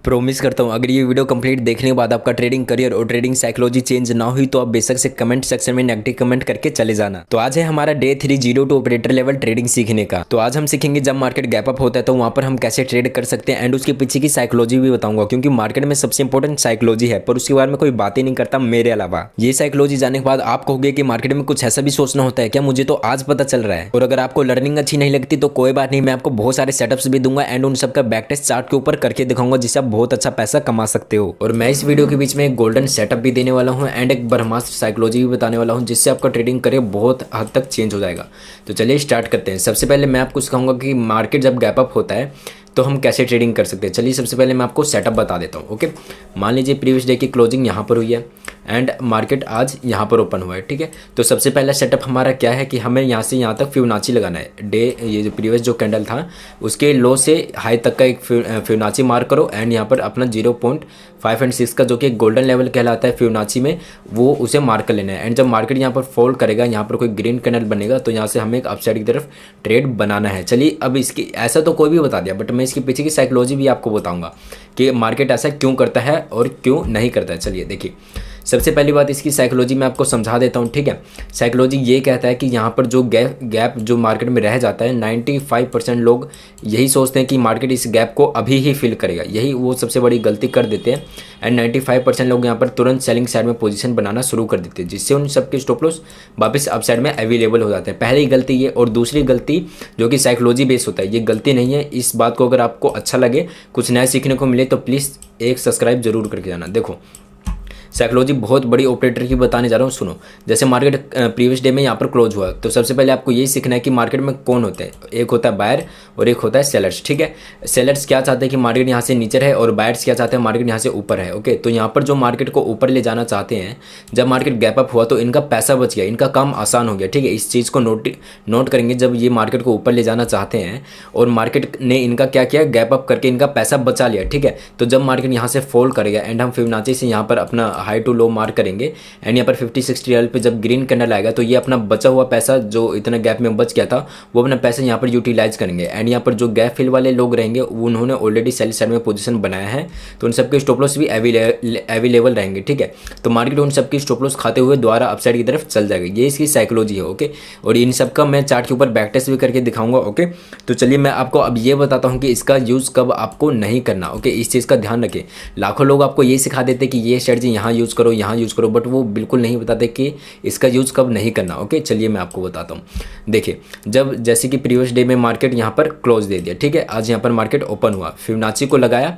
Promise करता हूँ अगर ये वीडियो कंप्लीट देखने के बाद आपका ट्रेडिंग करियर और ट्रेडिंग साइकोलॉजी चेंज ना हुई तो आप बेशक से कमेंट सेक्शन में नेगेटिव कमेंट करके चले जाना। तो आज है हमारा डे 302 ऑपरेटर लेवल ट्रेडिंग सीखने का। तो आज हम सीखेंगे जब मार्केट गैप अप होता है तो वहां पर हम कैसे ट्रेड कर सकते हैं एंड उसके पीछे की साइकोलॉजी भी बताऊंगा, क्योंकि मार्केट में सबसे इंपॉर्टेंट साइकोलॉजी है पर उसके बारे में कोई बात ही नहीं करता मेरे अलावा। ये साइकोलॉजी जानने के बाद आप कहोगे कि मार्केट में कुछ ऐसा भी सोचना होता है क्या, मुझे तो आज पता चल रहा है। और अगर आपको लर्निंग अच्छी नहीं लगती तो कोई बात नहीं, मैं आपको बहुत सारे सेटअप्स भी दूंगा एंड उन सबका बैक टेस्ट चार्ट के ऊपर करके दिखाऊंगा जिससे आप बहुत अच्छा पैसा कमा सकते हो। और मैं इस वीडियो के बीच में एक गोल्डन सेटअप भी देने वाला हूं एंड एक ब्रह्मास्त्र साइकोलॉजी भी बताने वाला हूं जिससे आपका ट्रेडिंग करियर बहुत हद तक चेंज हो जाएगा। तो चलिए स्टार्ट करते हैं। सबसे पहले मैं आपको सिखाऊंगा कि मार्केट जब गैप अप होता है तो हम कैसे ट्रेडिंग कर सकते हैं। चलिए सबसे पहले मैं आपको सेटअप बता देता हूँ। ओके, मान लीजिए प्रीवियस डे की क्लोजिंग यहाँ पर हुई है एंड मार्केट आज यहाँ पर ओपन हुआ है। ठीक है, तो सबसे पहला सेटअप हमारा क्या है कि हमें यहाँ से यहाँ तक फिबोनाची लगाना है। डे ये जो प्रीवियस जो कैंडल था उसके लो से हाई तक का एक फिबोनाची मार्क करो एंड यहाँ पर अपना 0.5 एंड 6 का जो कि एक गोल्डन लेवल कहलाता है फिबोनाची में, वो उसे मार्क कर लेना है। एंड जब मार्केट यहाँ पर फॉल करेगा, यहाँ पर कोई ग्रीन कैंडल बनेगा तो यहाँ से हमें एक अपसाइड की तरफ ट्रेड बनाना है। चलिए अब इसकी ऐसा तो कोई भी बता दिया बट मैं इसके पीछे की साइकोलॉजी भी आपको बताऊंगा कि मार्केट ऐसा क्यों करता है और क्यों नहीं करता है। चलिए देखिए, सबसे पहली बात इसकी साइकोलॉजी मैं आपको समझा देता हूँ। ठीक है, साइकोलॉजी ये कहता है कि यहाँ पर जो गैप जो मार्केट में रह जाता है 95% लोग यही सोचते हैं कि मार्केट इस गैप को अभी ही फिल करेगा, यही वो सबसे बड़ी गलती कर देते हैं। एंड 95% लोग यहाँ पर तुरंत सेलिंग साइड में पोजीशन बनाना शुरू कर देते हैं जिससे उन सबके स्टॉप लॉस वापस अप साइड में अवेलेबल हो जाते हैं। पहली गलती ये, और दूसरी गलती जो कि साइकोलॉजी बेस होता है, ये गलती नहीं है। इस बात को अगर आपको अच्छा लगे, कुछ नया सीखने को मिले तो प्लीज़ एक सब्सक्राइब जरूर करके जाना। देखो साइकोलॉजी बहुत बड़ी ऑपरेटर की बताने जा रहा हूँ, सुनो। जैसे मार्केट प्रीवियस डे में यहाँ पर क्लोज हुआ तो सबसे पहले आपको यही सीखना है कि मार्केट में कौन होते हैं। एक होता है बायर और एक होता है सेलर्स। ठीक है, सेलर्स क्या चाहते हैं कि मार्केट यहाँ से नीचे है और बायर्स क्या चाहते हैं मार्केट यहाँ से ऊपर है। ओके, तो यहाँ पर जो मार्केट को ऊपर ले जाना चाहते हैं, जब मार्केट गैप अप हुआ तो इनका पैसा बच गया, इनका काम आसान हो गया। ठीक है, इस चीज़ को नोट करेंगे। जब ये मार्केट को ऊपर ले जाना चाहते हैं और मार्केट ने इनका क्या किया, गैप अप करके इनका पैसा बचा लिया। ठीक है, तो जब मार्केट यहाँ से फॉल करेगा एंड हम फिबोनाची से यहाँ पर अपना हाई टू लो मार्क करेंगे एंड यहाँ पर 50-60 लेवल पे जब ग्रीन कैंडल आएगा तो ये अपना बचा हुआ पैसा जो इतना गैप में बच गया था वो अपना पैसा यहाँ पर यूटिलाइज करेंगे। एंड यहाँ पर जो गैप फिल वाले लोग रहेंगे उन्होंने ऑलरेडी सेल साइड में पोजीशन बनाया है तो उन सबके स्टॉप लॉस भी अवेलेबल रहेंगे। ठीक है, तो मार्केट उन सबकी स्टॉप लॉस खाते हुए द्वारा अपसाइड की तरफ चल जाएगा। ये इसकी साइकोलॉजी है। ओके, और इन सब का मैं चार्ट के ऊपर बैक टेस्ट भी करके दिखाऊंगा। ओके, तो चलिए मैं आपको अब ये बताता हूँ कि इसका यूज़ कब आपको नहीं करना। ओके, इस चीज़ का ध्यान रखें। लाखों लोग आपको ये सिखा देते कि ये स्ट्रेटजी यहाँ यूज़ करो, यहाँ यूज़ करो, बट वो बिल्कुल नहीं बताते कि इसका यूज़ कब नहीं करना। ओके, चलिए मैं आपको बताता हूँ। देखिए, जब जैसे कि प्रीवियस डे में मार्केट यहाँ पर क्लोज दे दिया। ठीक है, आज यहाँ पर मार्केट ओपन हुआ, फिबोनाची को लगाया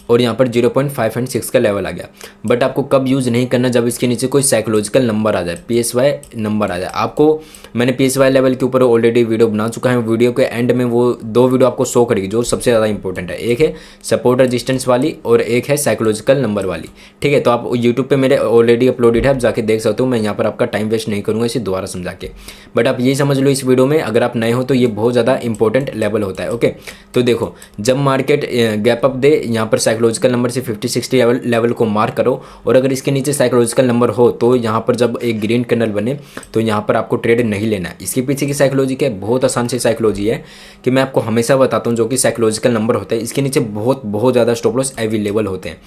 और यहाँ पर 0.5 एंड 6 का लेवल आ गया। बट आपको कब यूज़ नहीं करना, जब इसके नीचे कोई साइकोलॉजिकल नंबर आ जाए, PSY नंबर आ जाए। आपको मैंने PSY लेवल के ऊपर ऑलरेडी वीडियो बना चुका है। वीडियो के एंड में वो 2 वीडियो आपको शो करेगी जो सबसे ज़्यादा इंपॉर्टेंट है। एक है सपोर्ट रेजिस्टेंस वाली और एक है साइकोलॉजिकल नंबर वाली। ठीक है, तो आप यूट्यूब पर मेरे ऑलरेडी अपलोडेड है, आप जाके देख सकते हो। मैं यहाँ पर आपका टाइम वेस्ट नहीं करूँगा इसे दोबारा समझा के। बट आप ये समझ लो इस वीडियो में, अगर आप नए हो तो ये बहुत ज़्यादा इंपॉर्टेंट लेवल होता है। ओके, तो देखो जब मार्केट गैप अप दे, यहाँ पर साइकोलॉजिकल नंबर से 50-60 लेवल को मार्क करो और अगर इसके नीचे साइकोलॉजिकल नंबर हो तो यहाँ पर जब एक ग्रीन कैंडल बने तो यहाँ पर आपको ट्रेड नहीं लेना है। इसके पीछे की साइकोलॉजी क्या है, बहुत आसान सी साइकोलॉजी है कि मैं आपको हमेशा बताता हूँ जो कि साइकोलॉजिकल नंबर होता है इसके नीचे बहुत ज़्यादा स्टॉप लॉस अवेलेबल होते हैं।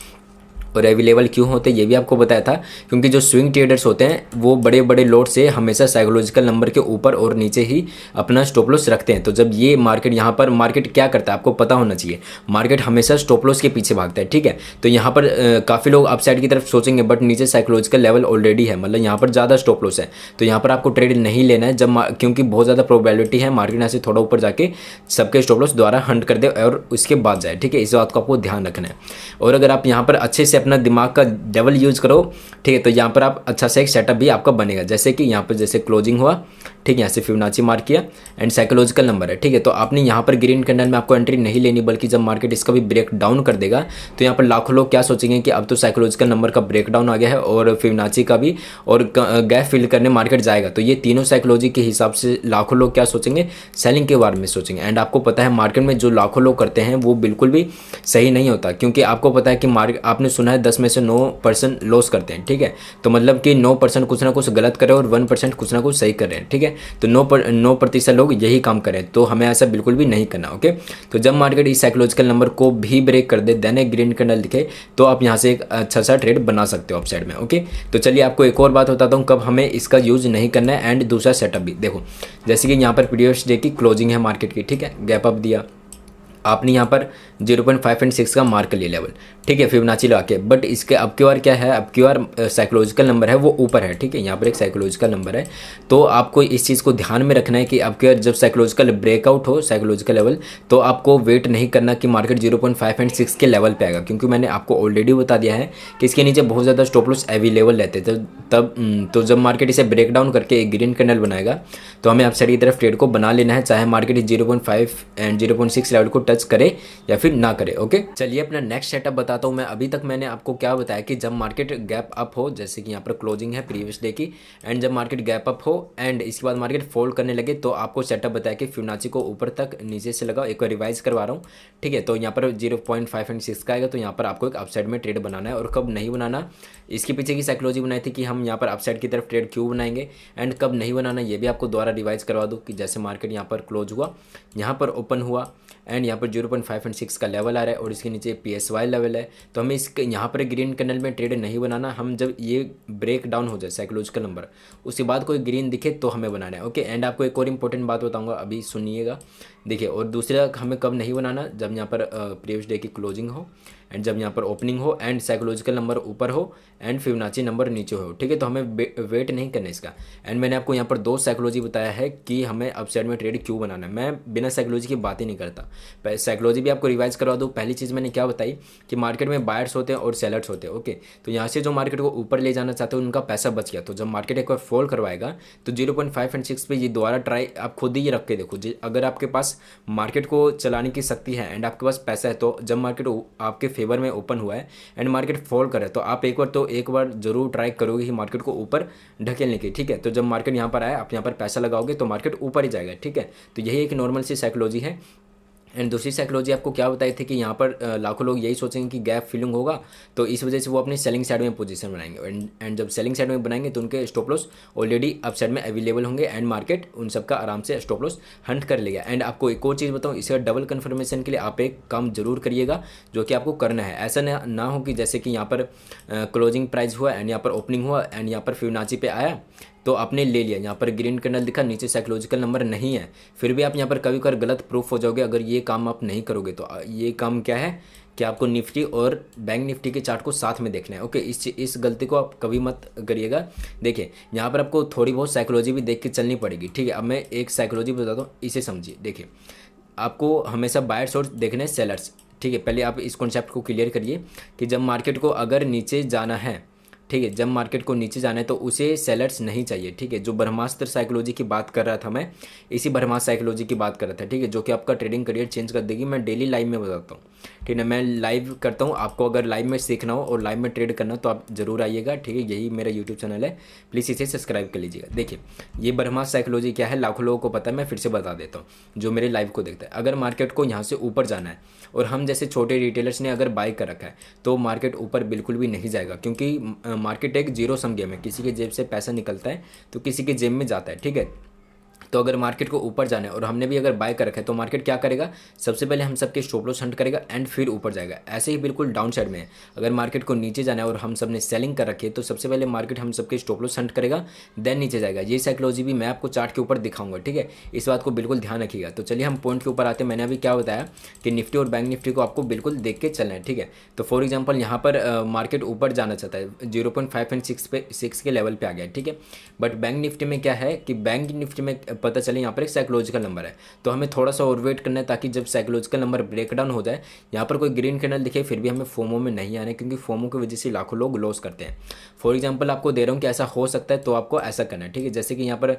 और अवेलेबल क्यों होते हैं ये भी आपको बताया था, क्योंकि जो स्विंग ट्रेडर्स होते हैं वो बड़े बड़े लॉट से हमेशा साइकोलॉजिकल नंबर के ऊपर और नीचे ही अपना स्टॉप लॉस रखते हैं। तो जब ये मार्केट यहाँ पर मार्केट क्या करता है आपको पता होना चाहिए, मार्केट हमेशा स्टॉप लॉस के पीछे भागता है। ठीक है, तो यहाँ पर काफ़ी लोग अपसाइड की तरफ सोचेंगे बट नीचे साइकोलॉजिकल लेवल ऑलरेडी है, मतलब यहाँ पर ज़्यादा स्टॉप लॉस है। तो यहाँ पर आपको ट्रेड नहीं लेना है जब क्योंकि बहुत ज़्यादा प्रोबेबिलिटी है मार्केट यहाँ से थोड़ा ऊपर जाके सबके स्टॉप लॉस द्वारा हंट कर दे और उसके बाद जाए। ठीक है, इस बात को आपको ध्यान रखना है। और अगर आप यहाँ पर अच्छे से अपना दिमाग का डबल यूज करो, ठीक है, तो यहाँ पर आप अच्छा सा एक सेटअप भी आपका बनेगा। जैसे कि यहाँ पर जैसे क्लोजिंग हुआ, ठीक है, यहाँ से फिबोनाची मार्क किया एंड साइकोलॉजिकल नंबर है। ठीक है, तो आपने यहाँ पर ग्रीन कैंडल में आपको एंट्री नहीं लेनी, बल्कि जब मार्केट इसका भी ब्रेक डाउन कर देगा तो यहाँ पर लाखों लोग क्या सोचेंगे कि अब तो साइकोलॉजिकल नंबर का ब्रेक डाउन आ गया है और फिबोनाची का भी, और गैप फिल करने मार्केट जाएगा। तो ये तीनों साइकोलॉजी के हिसाब से लाखों लोग क्या सोचेंगे, सेलिंग के बारे में सोचेंगे। एंड आपको पता है मार्केट में जो लाखों लोग करते हैं वो बिल्कुल भी सही नहीं होता, क्योंकि आपको पता है कि मार्केट आपने सुना है 10 में से 9% लॉस करते हैं। ठीक है, तो मतलब कि 9% कुछ ना कुछ गलत कर रहे हैं और 1% कुछ ना कुछ सही कर रहे हैं। ठीक है, तो 9% लोग यही काम करें, तो हमें ऐसा बिल्कुल भी नहीं करना। ओके, तो जब मार्केट इस साइकोलॉजिकल नंबर को भी ब्रेक कर दे, देन एक ग्रीन कैंडल दिखे, तो आप यहाँ से एक अच्छा सा ट्रेड बना सकते हो अपसाइड में। ओके, तो चलिए आपको एक और बात बताता हूँ कब हमें इसका यूज नहीं करना है एंड दूसरा सेटअप भी देखो। जैसे कि यहाँ पर प्रीवियस डे की क्लोजिंग है मार्केट की, ठीक है, गैप अप दिया, आपने यहाँ पर 0.5 एंड 6 का मार्क लिया लेवल, ठीक है, फिबोनाची लगा के। बट इसके अब की बार क्या है, अब की बार साइकोलॉजिकल नंबर है वो ऊपर है, ठीक है, यहाँ पर एक साइकोलॉजिकल नंबर है। तो आपको इस चीज़ को ध्यान में रखना है कि अब की बार जब साइकोलॉजिकल ब्रेकआउट हो, साइकोलॉजिकल लेवल, तो आपको वेट नहीं करना कि मार्केट 0.5 एंड 6 के लेवल पे आएगा, क्योंकि मैंने आपको ऑलरेडी बता दिया है कि इसके नीचे बहुत ज़्यादा स्टॉप लॉस अवेलेबल रहते थे। तो जब मार्केट इसे ब्रेक डाउन करके एक ग्रीन कैंडल बनाएगा, तो हमें अपसाइड की तरफ ट्रेड को बना लेना है, चाहे मार्केट 0.5 एंड 0.6 लेवल को टच करे या फिर ना करे। ओके, चलिए अपना नेक्स्ट सेटअप बताता हूँ मैं। अभी तक मैंने आपको क्या बताया कि जब मार्केट गैप अप हो, जैसे कि यहाँ पर क्लोजिंग है प्रीवियस डे की, एंड जब मार्केट गैप अप हो एंड इसके बाद मार्केट फोल्ड करने लगे, तो आपको सेटअप बताया कि फिबोनाची को ऊपर तक नीचे से लगाओ। एक बार रिवाइज करवा रहा हूँ, ठीक है। तो यहाँ पर 0.5 एंड 6 का आएगा, तो यहाँ पर आपको एक अपसाइड में ट्रेड बनाना है। और कब नहीं बनाना, इसके पीछे की साइकोलॉजी बनाई थी कि हम यहाँ पर अपसाइड की तरफ ट्रेड क्यों बनाएंगे, एंड कब नहीं बनाना ये भी आपको दोबारा रिवाइज करवा दूँ। कि जैसे मार्केट यहाँ पर क्लोज हुआ, यहाँ पर ओपन हुआ, एंड यहाँ पर 0.5 एंड 6 का लेवल आ रहा है और इसके नीचे PSY लेवल है, तो हमें इसके यहाँ पर ग्रीन कैंडल में ट्रेड नहीं बनाना। हम जब ये ब्रेक डाउन हो जाए साइकोलॉजिकल नंबर, उसके बाद कोई ग्रीन दिखे तो हमें बनाना है। ओके, एंड आपको एक और इंपॉर्टेंट बात बताऊंगा, अभी सुनिएगा, देखिए। और दूसरा हमें कब नहीं बनाना, जब यहाँ पर प्रीवियस डे की क्लोजिंग हो, एंड जब यहाँ पर ओपनिंग हो, एंड साइकोलॉजिकल नंबर ऊपर हो, एंड फिबोनाची नंबर नीचे हो, ठीक है। तो हमें वेट नहीं करना इसका। एंड मैंने आपको यहाँ पर 2 साइकोलॉजी बताया है कि हमें अपसाइड में ट्रेड क्यों बनाना है। मैं बिना साइकोलॉजी की बात ही नहीं करता। साइकोलॉजी भी आपको रिवाइज करवा दूँ। पहली चीज़ मैंने क्या बताई कि मार्केट में बायर्स होते हैं और सेलर्स होते हैं। ओके, तो यहाँ से जो मार्केट को ऊपर ले जाना चाहते हैं उनका पैसा बच गया, तो जब मार्केट एक बार फॉल करवाएगा, तो 0.5 एंड 6 पे ये दोबारा ट्राई आप खुद ही रख के देखो। अगर आपके पास मार्केट को चलाने की शक्ति है एंड आपके पास पैसा है, तो जब मार्केट आपके फेवर में ओपन हुआ है एंड मार्केट फॉल करे, तो आप एक बार जरूर ट्राई करोगे कि मार्केट को ऊपर ढकेलने की, ठीक है। तो जब मार्केट यहाँ पर आए, आप यहाँ पर पैसा लगाओगे तो मार्केट ऊपर ही जाएगा, ठीक है। तो यही एक नॉर्मल सी साइकोलॉजी है। एंड दूसरी साइकोलॉजी आपको क्या बताई थी कि यहाँ पर लाखों लोग यही सोचेंगे कि गैप फिलिंग होगा, तो इस वजह से वो अपनी सेलिंग साइड में पोजीशन बनाएंगे। एंड जब सेलिंग साइड में बनाएंगे तो उनके stop loss already up side में अवेलेबल होंगे, एंड मार्केट उन सबका आराम से स्टॉप लॉस हंट कर लेगा। एंड आपको एक और चीज़ बताऊँ, इसका डबल कन्फर्मेशन के लिए आप एक काम जरूर करिएगा, जो कि आपको करना है। ऐसा ना हो कि जैसे कि यहाँ पर क्लोजिंग प्राइस हुआ एंड यहाँ पर ओपनिंग हुआ एंड यहाँ पर फिबोनाची पे आया, तो आपने ले लिया, यहाँ पर ग्रीन कैंडल दिखा, नीचे साइकोलॉजिकल नंबर नहीं है, फिर भी आप यहाँ पर कभी कभी गलत प्रूफ हो जाओगे अगर ये काम आप नहीं करोगे। तो ये काम क्या है कि आपको निफ्टी और बैंक निफ्टी के चार्ट को साथ में देखना है। ओके, इस गलती को आप कभी मत करिएगा। देखिए, यहाँ पर आपको थोड़ी बहुत साइकोलॉजी भी देख के चलनी पड़ेगी, ठीक है। अब मैं एक साइकोलॉजी बताता हूँ, इसे समझिए। देखिए, आपको हमेशा बायर्स और देखने हैं सेलर्स, ठीक है। पहले आप इस कॉन्सेप्ट को क्लियर करिए कि जब मार्केट को अगर नीचे जाना है, ठीक है, जब मार्केट को नीचे जाना है तो उसे सेलर्स नहीं चाहिए, ठीक है। जो ब्रह्मास्त्र साइकोलॉजी की बात कर रहा था मैं, इसी ब्रह्मास्त्र साइकोलॉजी की बात कर रहा था, ठीक है, जो कि आपका ट्रेडिंग करियर चेंज कर देगी। मैं डेली लाइव में बताता हूँ, ठीक है, मैं लाइव करता हूँ। आपको अगर लाइव में सीखना हो और लाइव में ट्रेड करना तो आप जरूर आइएगा, ठीक है। यही मेरा यूट्यूब चैनल है, प्लीज़ इसे सब्सक्राइब कर लीजिएगा। देखिए, ये ब्रह्मास्त्र साइकोलॉजी क्या है, लाखों लोगों को पता है, मैं फिर से बता देता हूँ जो मेरे लाइव को देखता है। अगर मार्केट को यहाँ से ऊपर जाना है और हम जैसे छोटे रिटेलर्स ने अगर बाय कर रखा है, तो मार्केट ऊपर बिल्कुल भी नहीं जाएगा, क्योंकि मार्केट एक जीरो सम गेम है। किसी के जेब से पैसा निकलता है तो किसी के जेब में जाता है, ठीक है। तो अगर मार्केट को ऊपर जाना है और हमने भी अगर बाय कर रखा है, तो मार्केट क्या करेगा, सबसे पहले हम सबके स्टॉप लॉस हंट करेगा एंड फिर ऊपर जाएगा। ऐसे ही बिल्कुल डाउन साइड में है, अगर मार्केट को नीचे जाना है और हम सब ने सेलिंग कर रखी है, तो सबसे पहले मार्केट हम सबके स्टॉप लॉस हंट करेगा, देन नीचे जाएगा। ये साइकोलॉजी भी मैं आपको चार्ट के ऊपर दिखाऊंगा, ठीक है। इस बात को बिल्कुल ध्यान रखिएगा। तो चलिए हम पॉइंट के ऊपर आते हैं। मैंने अभी क्या बताया कि निफ्टी और बैंक निफ्टी को आपको बिल्कुल देख के चलना है, ठीक है। तो फॉर एग्जाम्पल यहाँ पर मार्केट ऊपर जाना चाहता है, 0.5 एंड 6 के लेवल पे आ गया, ठीक है। बट बैंक निफ्टी में क्या है कि बैंक निफ्टी में पता चले यहाँ पर साइकोलॉजिकल नंबर है, तो हमें थोड़ा सा और वेट करना है, ताकि जब साइकोलॉजिकल नंबर ब्रेक डाउन हो जाए, यहाँ पर कोई ग्रीन कैंडल दिखे, फिर भी हमें फोमो में नहीं आना है, क्योंकि फोमो की वजह से लाखों लोग लॉस करते हैं। फॉर एग्जांपल आपको दे रहा हूँ कि ऐसा हो सकता है, तो आपको ऐसा करना है, ठीक है। जैसे कि यहाँ पर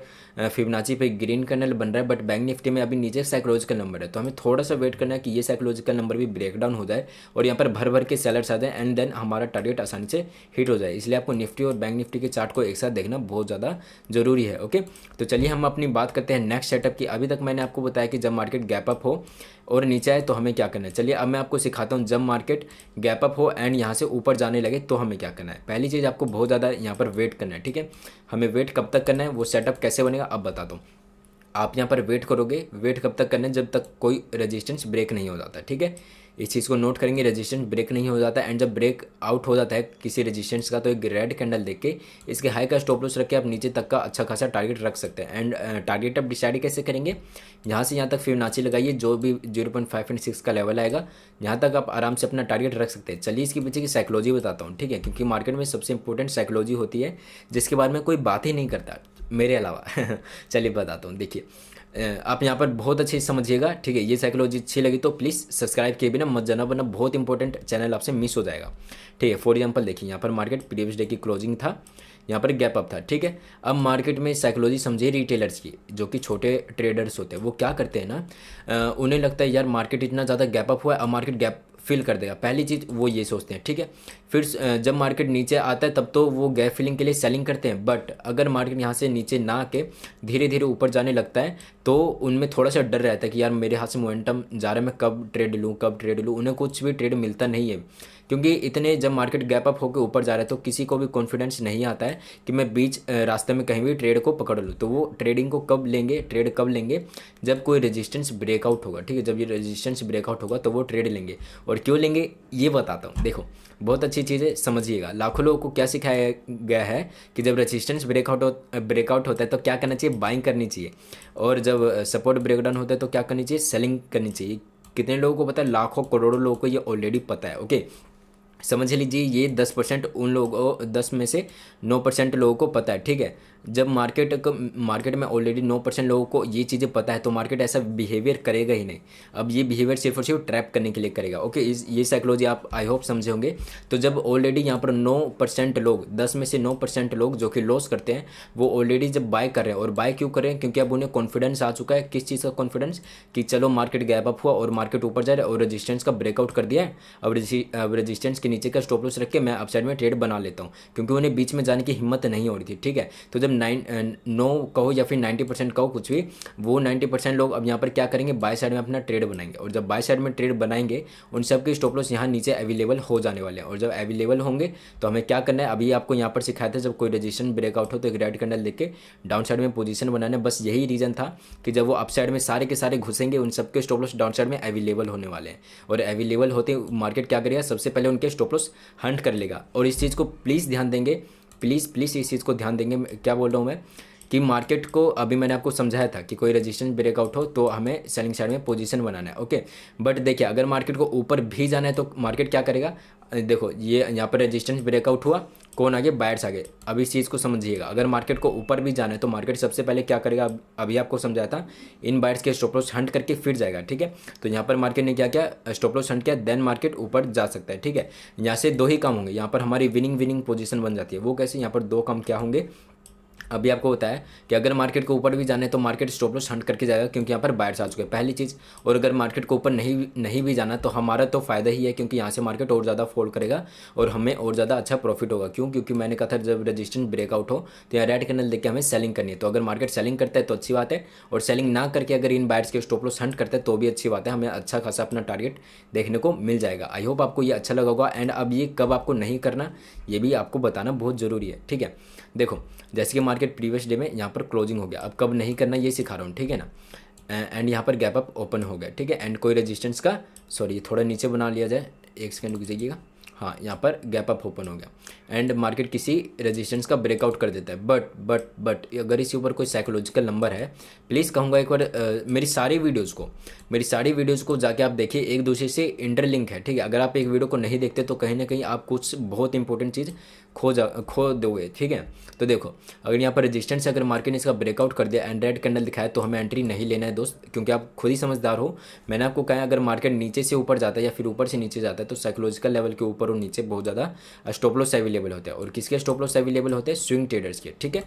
फिबोनाची पे ग्रीन कैंडल बन रहा है, बट बैंक निफ्टी में अभी नीचे साइकोलॉजिकल नंबर है, तो हमें थोड़ा सा वेट करना है कि ये साइकोलॉजिकल नंबर भी ब्रेक डाउन हो जाए और यहाँ पर भर भर के सेलर्स आ जाए, एंड देन हमारा टारगेट आसानी से हिट हो जाए। इसलिए आपको निफ्टी और बैंक निफ्टी के चार्ट को एक साथ देखना बहुत ज़्यादा जरूरी है। ओके, तो चलिए हम अपनी बात बात करते हैं नेक्स्ट सेटअप की। अभी तक मैंने आपको बताया कि जब मार्केट गैप अप हो और नीचे आए तो हमें क्या करना है। चलिए अब मैं आपको सिखाता हूँ, जब मार्केट गैप अप हो एंड यहाँ से ऊपर जाने लगे तो हमें क्या करना है। पहली चीज़ आपको बहुत ज़्यादा यहाँ पर वेट करना है, ठीक है। हमें वेट कब तक करना है, वो सेटअप कैसे बनेगा अब बताता हूँ। आप यहाँ पर वेट करोगे, वेट कब तक करना है, जब तक कोई रेजिस्टेंस ब्रेक नहीं हो जाता, ठीक है। इस चीज़ को नोट करेंगे, रेजिस्टेंस ब्रेक नहीं हो जाता एंड जब ब्रेक आउट हो जाता है किसी रेजिस्टेंस का तो एक रेड कैंडल देख के इसके हाई का स्टॉप लॉस रख के आप नीचे तक का अच्छा खासा टारगेट रख सकते हैं। एंड टारगेट आप डिसाइड कैसे करेंगे, यहाँ से यहाँ तक फिबोनाची लगाइए, जो भी 0.5 एंड 6 का लेवल आएगा यहाँ तक आप आराम से अपना टारगेट रख सकते हैं। चलिए इसके पीछे की साइकोलॉजी बताता हूँ, ठीक है, क्योंकि मार्केट में सबसे इंपॉर्टेंट साइकोलॉजी होती है जिसके बारे में कोई बात ही नहीं करता मेरे अलावा। चलिए बताता हूँ, देखिए आप यहाँ पर बहुत अच्छे से समझिएगा, ठीक है। ये साइकोलॉजी अच्छी लगी तो प्लीज़ सब्सक्राइब किए बिना मत जाना, वरना बहुत इंपॉर्टेंट चैनल आपसे मिस हो जाएगा, ठीक है। फॉर एग्जांपल देखिए यहाँ पर मार्केट प्रीवियस डे की क्लोजिंग था, यहाँ पर गैप अप था, ठीक है। अब मार्केट में साइकोलॉजी समझिए रिटेलर्स की, जो कि छोटे ट्रेडर्स होते हैं, वो क्या करते हैं ना, उन्हें लगता है यार मार्केट इतना ज़्यादा गैप अप हुआ है, अब मार्केट गैप फिल कर देगा। पहली चीज़ वो ये सोचते हैं, ठीक है। फिर जब मार्केट नीचे आता है तब तो वो गैप फिलिंग के लिए सेलिंग करते हैं, बट अगर मार्केट यहाँ से नीचे ना आके धीरे धीरे ऊपर जाने लगता है तो उनमें थोड़ा सा डर रहता है कि यार मेरे हाथ से मोमेंटम जा रहा है, मैं कब ट्रेड लूँ कब ट्रेड लूँ। उन्हें कुछ भी ट्रेड मिलता नहीं है, क्योंकि इतने जब मार्केट गैप अप होकर ऊपर जा रहा है तो किसी को भी कॉन्फिडेंस नहीं आता है कि मैं बीच रास्ते में कहीं भी ट्रेड को पकड़ लूँ। तो वो ट्रेडिंग को कब लेंगे, ट्रेड कब लेंगे, जब कोई रेजिस्टेंस ब्रेकआउट होगा, ठीक है। जब ये रेजिस्टेंस ब्रेकआउट होगा तो वो ट्रेड लेंगे। और क्यों लेंगे ये बताता हूँ, देखो बहुत अच्छी चीज़ है, समझिएगा। लाखों लोगों को क्या सिखाया गया है कि जब रेजिस्टेंस ब्रेकआउट होता है तो क्या करना चाहिए, बाइंग करनी चाहिए, और जब सपोर्ट ब्रेकडाउन होता है तो क्या करनी चाहिए, सेलिंग करनी चाहिए। कितने लोगों को पता है, लाखों करोड़ों लोगों को ये ऑलरेडी पता है, ओके। समझ लीजिए ये 10% उन लोगों, 10 में से 9% लोगों को पता है, ठीक है। जब मार्केट में ऑलरेडी 9% लोगों को ये चीज़ें पता है तो मार्केट ऐसा बिहेवियर करेगा ही नहीं। अब ये बिहेवियर सिर्फ और सिर्फ ट्रैप करने के लिए करेगा, ओके। ये साइकोलॉजी आप आई होप समझे होंगे। तो जब ऑलरेडी यहाँ पर 9% लोग, 10 में से 9% लोग जो कि लॉस करते हैं, वो ऑलरेडी जब बाय कर रहे हैं, और बाय क्यों कर रहे हैं, क्योंकि अब उन्हें कॉन्फिडेंस आ चुका है। किस चीज़ का कॉन्फिडेंस, कि चलो मार्केट गैप अप हुआ और मार्केट ऊपर जा रहा है और रेजिस्टेंस का ब्रेकआउट कर दिया है, अब रेजिस्टेंस के नीचे का स्टॉप लॉस रख के मैं अपसाइड में ट्रेड बना लेता हूँ, क्योंकि उन्हें बीच में जाने की हिम्मत नहीं हो रही थी, ठीक है। तो जब 9 कहो या फिर 90% कहो, कुछ भी, वो 90% लोग अब यहाँ पर क्या करेंगे, बाय साइड में अपना ट्रेड बनाएंगे। और जब बाय साइड में ट्रेड बनाएंगे उन सब के स्टॉप लॉस यहाँ नीचे अवेलेबल हो जाने वाले हैं। और जब अवेलेबल होंगे तो हमें क्या करना है, अभी आपको यहाँ पर सिखाया था, जब कोई रेजिस्टेंस ब्रेकआउट हो तो एक रेड कैंडल देख के डाउन साइड में पोजीशन बनाना है। बस यही रीजन था कि जब वो अप साइड में सारे के सारे घुसेंगे, उन सबके स्टॉप लॉस डाउन साइड में अवेलेबल होने वाले हैं। और अवेलेबल होते मार्केट क्या करेगा, सबसे पहले उनके स्टॉप लॉस हंट कर लेगा। और इस चीज़ को प्लीज़ ध्यान देंगे, प्लीज़ इस चीज़ को ध्यान देंगे। क्या बोल रहा हूँ मैं, कि मार्केट को अभी मैंने आपको समझाया था कि कोई रेजिस्टेंस ब्रेकआउट हो तो हमें सेलिंग साइड में पोजीशन बनाना है, ओके। बट देखिए अगर मार्केट को ऊपर भी जाना है तो मार्केट क्या करेगा, देखो ये यहाँ पर रेजिस्टेंस ब्रेकआउट हुआ, कौन आगे, बायर्स आगे। अब इस चीज़ को समझिएगा, अगर मार्केट को ऊपर भी जाना है तो मार्केट सबसे पहले क्या करेगा, अभी आपको समझाया था, इन बायर्स के स्टॉप लॉस हंट करके फिर जाएगा, ठीक है। तो यहाँ पर मार्केट ने क्या किया, स्टॉप लॉस हंट किया, देन मार्केट ऊपर जा सकता है, ठीक है। यहाँ से दो ही काम होंगे, यहाँ पर हमारी विनिंग पोजीशन बन जाती है। वो कैसे, यहाँ पर दो काम क्या होंगे, अभी आपको होता है कि अगर मार्केट को ऊपर भी जाना है तो मार्केट स्टॉप लॉस हंट करके जाएगा, क्योंकि यहाँ पर बायर्स आ चुके हैं, पहली चीज़। और अगर मार्केट को ऊपर नहीं भी जाना तो हमारा तो फ़ायदा ही है, क्योंकि यहाँ से मार्केट और ज़्यादा फॉल करेगा और हमें और ज़्यादा अच्छा प्रॉफिट होगा। क्यों, क्योंकि मैंने कहा था जब रेजिस्टेंस ब्रेकआउट हो तो यहाँ रेड कैंडल देख के हमें सेलिंग करनी है। तो अगर मार्केट सेलिंग करता है तो अच्छी बात है, और सेलिंग ना करके अगर इन बायर्स के स्टॉप लॉस हंट करता है तो भी अच्छी बात है, हमें अच्छा खासा अपना टारगेट देखने को मिल जाएगा। आई होप आपको ये अच्छा लगा होगा। एंड अब ये कब आपको नहीं करना ये भी आपको बताना बहुत ज़रूरी है, ठीक है। देखो जैसे कि मार्केट प्रीवियस डे में यहाँ पर क्लोजिंग हो गया, अब कब नहीं करना ये सिखा रहा हूँ, ठीक है ना। एंड यहाँ पर गैप अप ओपन हो गया, ठीक है। एंड कोई रेजिस्टेंस का, सॉरी थोड़ा नीचे बना लिया जाए, एक सेकंड रुक जाइएगा, हाँ यहाँ पर गैप अप ओपन हो गया एंड मार्केट किसी रेजिस्टेंस का ब्रेकआउट कर देता है। बट अगर इसके ऊपर कोई साइकोलॉजिकल नंबर है, प्लीज़ कहूँगा एक बार मेरी सारी वीडियोज़ को जाके आप देखिए, एक दूसरे से इंटरलिंक है, ठीक है। अगर आप एक वीडियो को नहीं देखते तो कहीं ना कहीं आप कुछ बहुत इंपॉर्टेंट चीज़ खो दोगे, ठीक है। तो देखो अगर यहाँ पर रेजिस्टेंस अगर मार्केट ने इसका ब्रेकआउट कर दिया एंड रेड कैंडल दिखाया तो हमें एंट्री नहीं लेना है दोस्त, क्योंकि आप खुद ही समझदार हो। मैंने आपको कहा अगर मार्केट नीचे से ऊपर जाता है या फिर ऊपर से नीचे जाता है तो साइकोलॉजिकल लेवल के ऊपर और नीचे बहुत ज़्यादा स्टॉप लॉस अवेलेबल होते हैं। और किसके स्टॉप लॉस अवेलेबल होते हैं, स्विंग ट्रेडर्स के, ठीक है।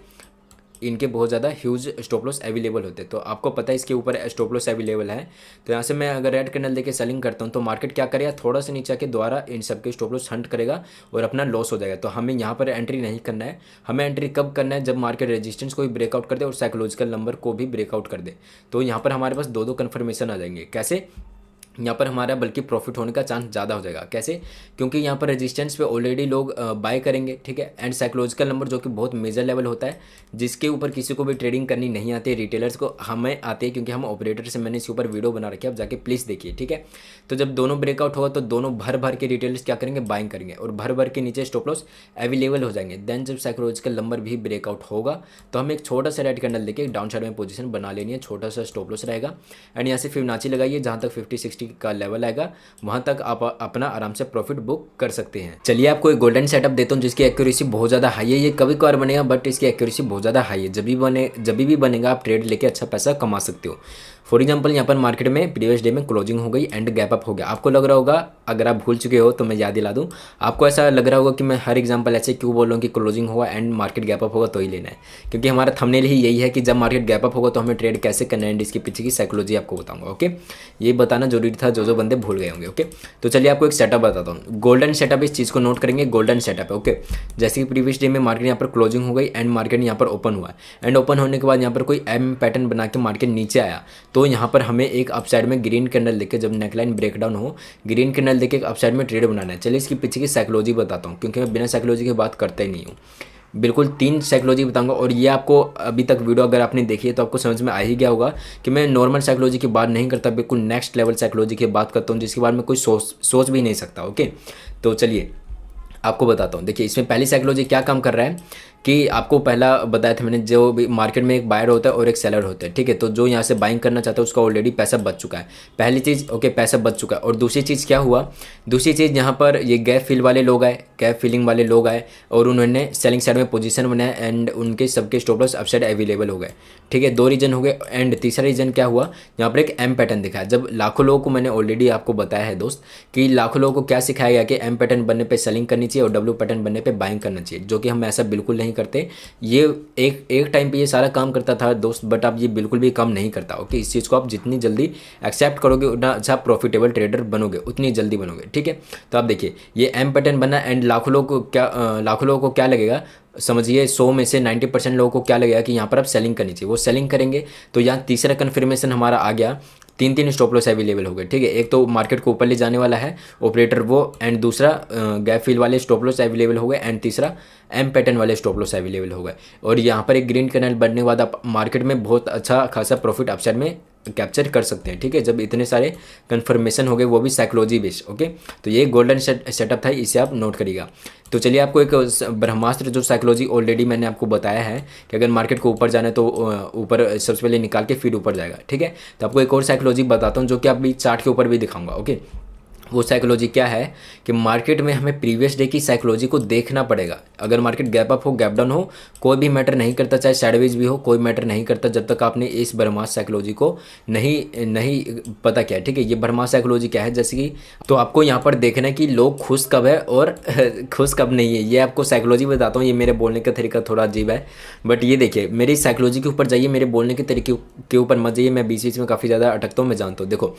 इनके बहुत ज़्यादा ह्यूज स्टॉप लॉस अवेलेबल होते हैं। तो आपको पता है इसके ऊपर स्टॉप लॉस अवेलेबल है। तो यहाँ से मैं अगर रेड कैंडल देके सेलिंग करता हूँ तो मार्केट क्या करेगा, थोड़ा सा नीचे आके दोबारा इन सबके स्टॉप लॉस हंट करेगा और अपना लॉस हो जाएगा। तो हमें यहाँ पर एंट्री नहीं करना है। हमें एंट्री कब करना है, जब मार्केट रेजिस्टेंस को भी ब्रेकआउट कर दे और साइकोलॉजिकल नंबर को भी ब्रेकआउट कर दे। तो यहाँ पर हमारे पास दो दो कन्फर्मेशन आ जाएंगे। कैसे, यहाँ पर हमारा बल्कि प्रॉफिट होने का चांस ज़्यादा हो जाएगा। कैसे, क्योंकि यहाँ पर रेजिस्टेंस पे ऑलरेडी लोग बाय करेंगे, ठीक है। एंड साइकोलॉजिकल नंबर जो कि बहुत मेजर लेवल होता है, जिसके ऊपर किसी को भी ट्रेडिंग करनी नहीं आती है, रिटेलर्स को, हमें आती है क्योंकि हम ऑपरेटर से, मैंने इसके ऊपर वीडियो बना रखी है, आप जाके प्लीज़ देखिए, ठीक है। तो जब दोनों ब्रेकआउट होगा तो दोनों भर भर के रिटेलर्स क्या करेंगे, बाइंग करेंगे और भर भर के नीचे स्टॉप लॉस अवेलेबल हो जाएंगे। देन जब साइकोलॉजिकल नंबर भी ब्रेकआउट होगा तो हमें एक छोटा सा रेड कैंडल देके डाउन साइड में पोजीशन बना लेनी है, छोटा सा स्टॉप लॉस रहेगा। एंड यहाँ से फिबोनाची लगाइए, जहाँ तक 50-60 का लेवल आएगा वहां तक आप अपना आराम से प्रॉफिट बुक कर सकते हैं। चलिए आपको एक गोल्डन सेटअप देता हूं जिसकी एक्यूरेसी बहुत ज़्यादा हाई है। ये कभी कभार बनेगा बट इसकी एक्यूरेसी बहुत ज़्यादा हाई है। जब भी बनेगा आप ट्रेड लेके अच्छा पैसा कमा सकते हो। फॉर एग्जाम्पल यहाँ पर मार्केट में प्रीवियस डे में क्लोजिंग हो गई एंड गैप अप हो गया। आपको लग रहा होगा, अगर आप भूल चुके हो तो मैं याद दिला दूं, आपको ऐसा लग रहा होगा कि मैं हर एग्जाम्पल ऐसे क्यों बोल रहा हूँ कि क्लोजिंग होगा एंड मार्केट गैप अप होगा तो ही लेना है, क्योंकि हमारा थंबनेल ही यही है कि जब मार्केट गैप अप होगा तो हमें ट्रेड कैसे करना है एंड इसके पीछे की साइकोलॉजी आपको बताऊंगा। ओके, ये बताना जरूरी था, जो बंदे भूल गए होंगे। ओके, तो चलिए आपको एक सेटअप बताता हूँ, गोल्डन सेटअप। इस चीज़ को नोट करेंगे, गोल्डन सेटअप है। ओके, जैसे कि प्रीवियस डे में मार्केट यहाँ पर क्लोजिंग हो गई एंड मार्केट यहाँ पर ओपन हुआ एंड ओपन होने के बाद यहाँ पर कोई एम पैटर्न बना के मार्केट नीचे आया, तो यहाँ पर हमें एक अपसाइड में ग्रीन कैंडल देके, जब नेकलाइन ब्रेकडाउन हो, ग्रीन कैंडल देके एक अपसाइड में ट्रेड बनाना है। चलिए इसके पीछे की साइकोलॉजी बताता हूँ, क्योंकि मैं बिना साइकोलॉजी की बात करता ही नहीं हूँ। बिल्कुल 3 साइकोलॉजी बताऊंगा और ये आपको अभी तक वीडियो अगर आपने देखी है तो आपको समझ में आ ही गया होगा कि मैं नॉर्मल साइकोलॉजी की बात नहीं करता, बिल्कुल नेक्स्ट लेवल साइकोलॉजी की बात करता हूँ, जिसके बारे में कोई सोच भी नहीं सकता। ओके, तो चलिए आपको बताता हूँ। देखिए इसमें पहली साइकोलॉजी क्या काम कर रहा है कि आपको पहला बताया था मैंने, जो भी मार्केट में एक बायर होता है और एक सेलर होता है, ठीक है। तो जो यहाँ से बाइंग करना चाहता है उसका ऑलरेडी पैसा बच चुका है, पहली चीज़। ओके, पैसा बच चुका है। और दूसरी चीज़ क्या हुआ, दूसरी चीज़ यहाँ पर ये गैप फिल वाले लोग आए, गैप फिलिंग वाले लोग आए और उन्होंने सेलिंग साइड में पोजीशन बनाया एंड उनके सबके स्टॉप लॉस अपसाइड अवेलेबल हो गए, ठीक है। 2 रीजन हो गए। एंड तीसरा रीजन क्या हुआ, यहाँ पर एक एम पैटर्न दिखा है। जब लाखों लोगों को, मैंने ऑलरेडी आपको बताया है दोस्त, कि लाखों लोगों को क्या सिखाया गया कि एम पैटर्न बनने पर सेलिंग करनी चाहिए और डब्ल्यू पैटर्न बनने पर बाइंग करना चाहिए, जो कि हम ऐसा बिल्कुल नहीं करते। ये एक टाइम पे ये सारा काम करता था दोस्त, बट अब ये बिल्कुल भी काम नहीं करता। ओके, इस चीज़ को आप जितनी जल्दी एक्सेप्ट करोगे उतना अच्छा प्रॉफिटेबल ट्रेडर बनोगे, उतनी जल्दी बनोगे, ठीक है। तो आप देखिए ये एम पैटर्न बना एंड लाखों लोगों को क्या लगेगा, समझिए 100 में से 90% लोगों को क्या लगेगा कि यहाँ पर आप सेलिंग करनी चाहिए, वो सेलिंग करेंगे। तो यहाँ तीसरा कन्फर्मेशन हमारा आ गया, 3 स्टॉप लॉस अवेलेबल हो गए, ठीक है। एक तो मार्केट को ऊपर ले जाने वाला है ऑपरेटर वो, एंड दूसरा गैप फिल वाले स्टॉप लॉस अवेलेबल हो गए एंड तीसरा एम पैटर्न वाले स्टॉप लॉस अवेलेबल हो गए। और यहाँ पर एक ग्रीन कैंडल बनने के बाद आप मार्केट में बहुत अच्छा खासा प्रॉफिट अपसाइड में कैप्चर कर सकते हैं, ठीक है, जब इतने सारे कन्फर्मेशन हो गए, वो भी साइकोलॉजी बेस्ड। ओके, तो ये गोल्डन सेटअप था, इसे आप नोट करिएगा। तो चलिए आपको एक ब्रह्मास्त्र जो साइकोलॉजी ऑलरेडी मैंने आपको बताया है कि अगर मार्केट को ऊपर जाना है तो ऊपर सबसे पहले निकाल के फिर ऊपर जाएगा, ठीक है। तो आपको एक और साइकोलॉजी बताता हूँ जो कि आप भी चार्ट के ऊपर भी दिखाऊंगा। ओके, वो साइकोलॉजी क्या है कि मार्केट में हमें प्रीवियस डे की साइकोलॉजी को देखना पड़ेगा। अगर मार्केट गैप अप हो, गैप डाउन हो, कोई भी मैटर नहीं करता, चाहे साइडवेज भी हो, कोई मैटर नहीं करता, जब तक आपने इस ब्रह्मास्त्र साइकोलॉजी को नहीं पता क्या है, ठीक है। ये ब्रह्मास्त्र साइकोलॉजी क्या है, जैसे कि तो आपको यहाँ पर देखना है कि लोग खुश कब है और खुश कब नहीं है। ये आपको साइकोलॉजी बताता हूँ, ये मेरे बोलने का तरीका थोड़ा अजीब है, बट ये देखिए मेरी साइकोलॉजी के ऊपर जाइए, मेरे बोलने के तरीके के ऊपर मत जाइए। मैं बीच बीच में काफ़ी ज़्यादा अटकता हूँ, मैं जानता हूँ। देखो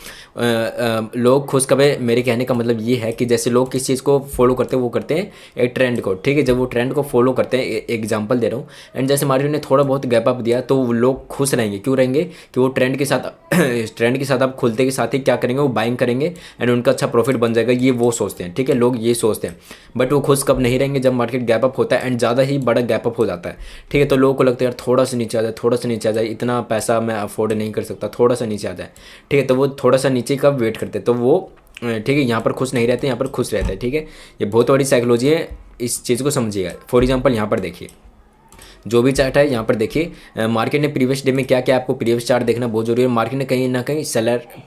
लोग खुश कब है, मेरे कहने का मतलब ये है कि जैसे लोग किस चीज़ को फॉलो करते हैं, वो करते हैं एक ट्रेंड को, ठीक है। जब वो ट्रेंड को फॉलो करते हैं, एग्जांपल दे रहा हूँ, एंड जैसे मार्केट ने थोड़ा बहुत गैप अप दिया तो वो लोग खुश रहेंगे। क्यों रहेंगे कि वो ट्रेंड के साथ आप खुलते के साथ ही क्या करेंगे, वो बाइंग करेंगे एंड उनका अच्छा प्रॉफिट बन जाएगा, ये वो सोचते हैं, ठीक है। लोग ये सोचते हैं, बट वो खुश कब नहीं रहेंगे, जब मार्केट गैप अप होता है एंड ज़्यादा ही बड़ा गैप अप हो जाता है, ठीक है। तो लोगों को लगता है यार थोड़ा सा नीचे आ जाए, थोड़ा सा नीचे आ जाए, इतना पैसा मैं अफोर्ड नहीं कर सकता, थोड़ा सा नीचे आ जाए, ठीक है। तो वो थोड़ा सा नीचे का वेट करते, तो वो ठीक है यहाँ पर खुश नहीं रहते, यहाँ पर खुश रहते हैं, ठीक है। ये बहुत बड़ी साइकोलॉजी है, इस चीज़ को समझिएगा। फॉर एग्जांपल यहाँ पर देखिए जो भी चार्ट है, यहाँ पर देखिए मार्केट ने प्रीवियस डे में क्या क्या, आपको प्रीवियस चार्ट देखना बहुत जरूरी है। मार्केट ने कहीं ना कहीं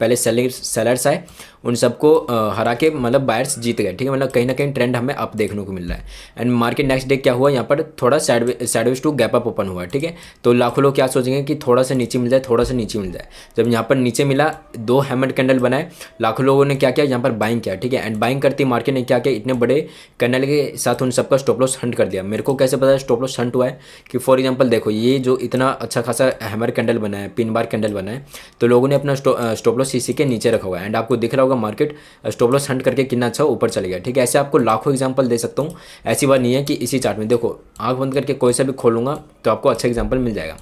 पहले सेलर्स आए, उन सबको हरा के मतलब बायर्स जीत गए, ठीक है। मतलब कहीं ना कहीं ट्रेंड हमें अप देखने को मिल रहा है। एंड मार्केट नेक्स्ट डे क्या हुआ, यहाँ पर थोड़ा sideways to gap up open हुआ, ठीक है। तो लाखों लोग क्या सोचेंगे कि थोड़ा सा नीचे मिल जाए, थोड़ा सा नीचे मिल जाए। जब यहाँ पर नीचे मिला, 2 हैमर कैंडल बनाए, लाखों लोगों ने क्या किया, यहाँ पर बाइंग किया, ठीक है। एंड बाइंग करती मार्केट ने क्या किया, इतने बड़े कैंडल के साथ उन सबका स्टॉप लॉस हंट कर दिया। मेरे को कैसे पता स्टॉप लॉस हंट हुआ है, कि फॉर एग्जांपल देखो ये जो इतना अच्छा खासा हैमर कैंडल बना है, पिन बार कैंडल बना है, तो लोगों ने अपना स्टॉप लॉस इसी के नीचे रखा हुआ है एंड आपको दिख रहा होगा मार्केट स्टॉप लॉस हंट करके कितना अच्छा ऊपर चले गया। ठीक है, ऐसे आपको लाखों एग्जाम्पल दे सकता हूँ। ऐसी बात नहीं है कि इसी चार्ट में देखो, आँख बंद करके कोई सा भी खोलूँगा तो आपको अच्छा एग्जाम्पल मिल जाएगा।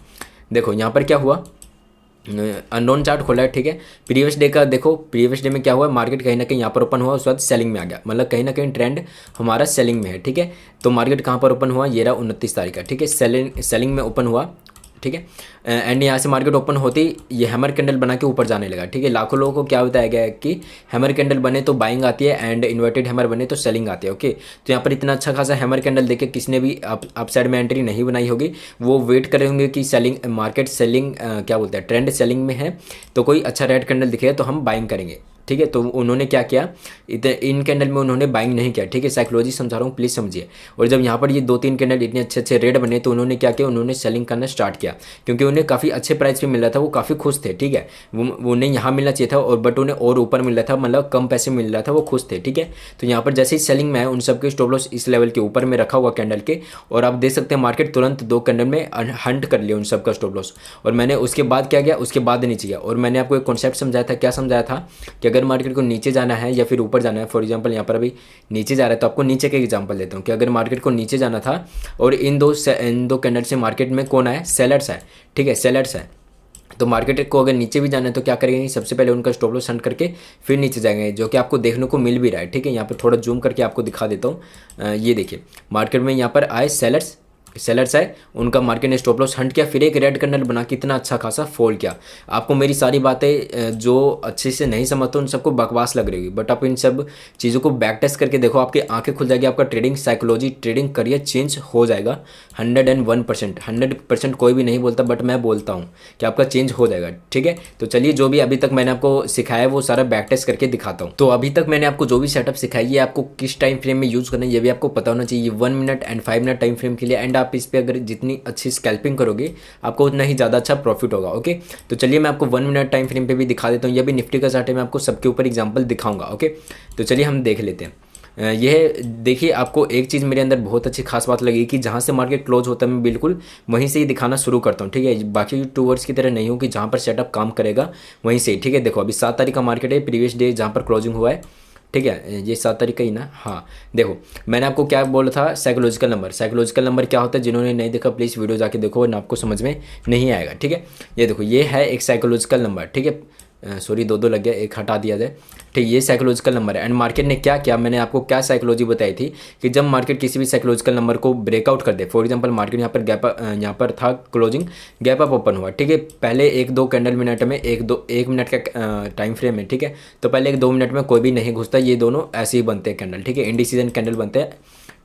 देखो यहाँ पर क्या हुआ, अननोन चार्ट खोला है। ठीक है, प्रीवियस डे का देखो, प्रीवियस डे में क्या हुआ, मार्केट कहीं ना कहीं यहाँ पर ओपन हुआ, उसके बाद सेलिंग में आ गया, मतलब कहीं ना कहीं ट्रेंड हमारा सेलिंग में है। ठीक है, तो मार्केट कहाँ पर ओपन हुआ, ये रहा 29 तारीख का। ठीक है, सेलिंग में ओपन हुआ। ठीक है, एंड यहाँ से मार्केट ओपन होते ही ये हैमर कैंडल बना के ऊपर जाने लगा। ठीक है, लाखों लोगों को क्या बताया गया है कि हैमर कैंडल बने तो बाइंग आती है एंड इन्वर्टेड हैमर बने तो सेलिंग आती है। ओके, तो यहाँ पर इतना अच्छा खासा हैमर कैंडल देखे किसी ने भी अप साइड में एंट्री नहीं बनाई होगी, वो वेट कर रहे होंगे कि सेलिंग मार्केट सेलिंग क्या बोलते हैं, ट्रेंड सेलिंग में है, तो कोई अच्छा रेड कैंडल दिखेगा तो हम बाइंग करेंगे। ठीक है, तो उन्होंने क्या किया, इन कैंडल में उन्होंने बाइंग नहीं किया। ठीक है, साइकोलॉजी समझा रहा हूँ, प्लीज़ समझिए। और जब यहाँ पर ये 2-3 कैंडल इतने अच्छे अच्छे रेड बने तो उन्होंने क्या किया, उन्होंने सेलिंग करना स्टार्ट किया, क्योंकि उन्हें काफ़ी अच्छे प्राइस पे मिल रहा था, वो काफ़ी खुश थे। ठीक है, वो उन्हें यहाँ मिलना चाहिए था और बट उन्हें और ऊपर मिल रहा था, मतलब कम पैसे मिल रहा था, वो खुश थे। ठीक है, तो यहाँ पर जैसे ही सेलिंग में आए उन सबके स्टॉप लॉस इस लेवल के ऊपर में रखा हुआ कैंडल के, और आप देख सकते हैं मार्केट तुरंत 2 कैंडल में हंट कर लिया उन सबका स्टॉप लॉस। और मैंने उसके बाद क्या किया, उसके बाद नीचे गया और मैंने आपको एक कॉन्सेप्ट समझाया था। क्या समझाया था कि अगर मार्केट को नीचे जाना है या फिर ऊपर जाना है, फॉर एग्जांपल यहाँ पर अभी नीचे जा रहा है, तो आपको नीचे का एग्जांपल देता हूँ कि अगर मार्केट को नीचे जाना था और इन दो कैंडल से मार्केट में कौन आए, सेलर्स है। ठीक है, सेलर्स है, तो मार्केट को अगर नीचे भी जाना है तो क्या करेंगे, सबसे पहले उनका स्टॉप लॉस हंट करके फिर नीचे जाएंगे, जो कि आपको देखने को मिल भी रहा है। ठीक है, यहाँ पर थोड़ा जूम करके आपको दिखा देता हूँ। ये देखिए, मार्केट में यहाँ पर आए सेलर्स है, उनका मार्केट ने स्टॉप लॉस हंट किया, फिर एक रेड कैंडल बना के इतना अच्छा खासा फॉल किया। आपको मेरी सारी बातें जो अच्छे से नहीं समझते उन सबको बकवास लग रही होगी, बट आप इन सब चीज़ों को बैक टेस्ट करके देखो, आपकी आंखें खुल जाएगी, आपका trading psychology, trading career change हो जाएगा 101%। 100% कोई भी नहीं बोलता, बट मैं बोलता हूँ कि आपका चेंज हो जाएगा। ठीक है, तो चलिए जो भी अभी तक मैंने आपको सिखाया वो सारा बैक टेस्ट करके दिखाता हूँ। तो अभी तक मैंने आपको जो भी सेटअप सिखाई है, आपको किस टाइम फ्रेम में यूज़ करना है ये भी आपको पता होना चाहिए। 1 minute and 5 minute time frame के लिए, एंड आप इस पर अगर जितनी अच्छी स्कैल्पिंग करोगे आपको उतना ही ज़्यादा अच्छा प्रॉफिट होगा। ओके, तो चलिए मैं आपको 1 मिनट टाइम फ्रेम पे भी दिखा देता हूँ। ये भी निफ्टी का चार्ट है, मैं आपको सबके ऊपर एग्जांपल दिखाऊंगा। ओके, तो चलिए हम देख लेते हैं। यह देखिए, आपको एक चीज़ मेरे अंदर बहुत अच्छी खास बात लगी कि जहाँ से मार्केट क्लोज होता है मैं बिल्कुल वहीं से ही दिखाना शुरू करता हूँ। ठीक है, बाकी 2 वर्ड्स की तरह नहीं हूँ कि जहाँ पर सेटअप काम करेगा वहीं से ही। ठीक है, देखो अभी 7 तारीख का मार्केट है, प्रीवियस डे जहाँ पर क्लोजिंग हुआ है। ठीक है, ये 7 तारीख का ही ना, हाँ। देखो मैंने आपको क्या बोला था, साइकोलॉजिकल नंबर क्या होता है, जिन्होंने नहीं देखा प्लीज़ वीडियो जाके देखो वरना आपको समझ में नहीं आएगा। ठीक है, ये देखो ये है एक साइकोलॉजिकल नंबर। ठीक है, सॉरी 2 लग गया, एक हटा दिया जाए। ठीक, ये साइकोलॉजिकल नंबर है। एंड मार्केट ने क्या किया, मैंने आपको क्या साइकोलॉजी बताई थी कि जब मार्केट किसी भी साइकोलॉजिकल नंबर को ब्रेकआउट कर दे, फॉर एग्जांपल मार्केट यहाँ पर था क्लोजिंग, गैप अप ओपन हुआ। ठीक है, पहले 1-2 कैंडल मिनट में 1 मिनट का टाइम फ्रेम है। ठीक है, तो पहले 1-2 मिनट में कोई भी नहीं घुसता, ये दोनों ऐसे ही बनते हैं कैंडल। ठीक है, इंडिसीजन कैंडल बनते हैं।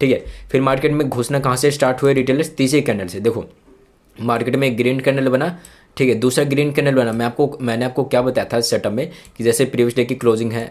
ठीक है, फिर मार्केट में घुसना कहाँ से स्टार्ट हुए, रिटेलर्स तीसरे कैंडल से। देखो मार्केट में एक ग्रीन कैंडल बना, ठीक है, दूसरा ग्रीन कैंडल बना। मैंने आपको क्या बताया था सेटअप में कि जैसे प्रीवियस डे की क्लोजिंग है,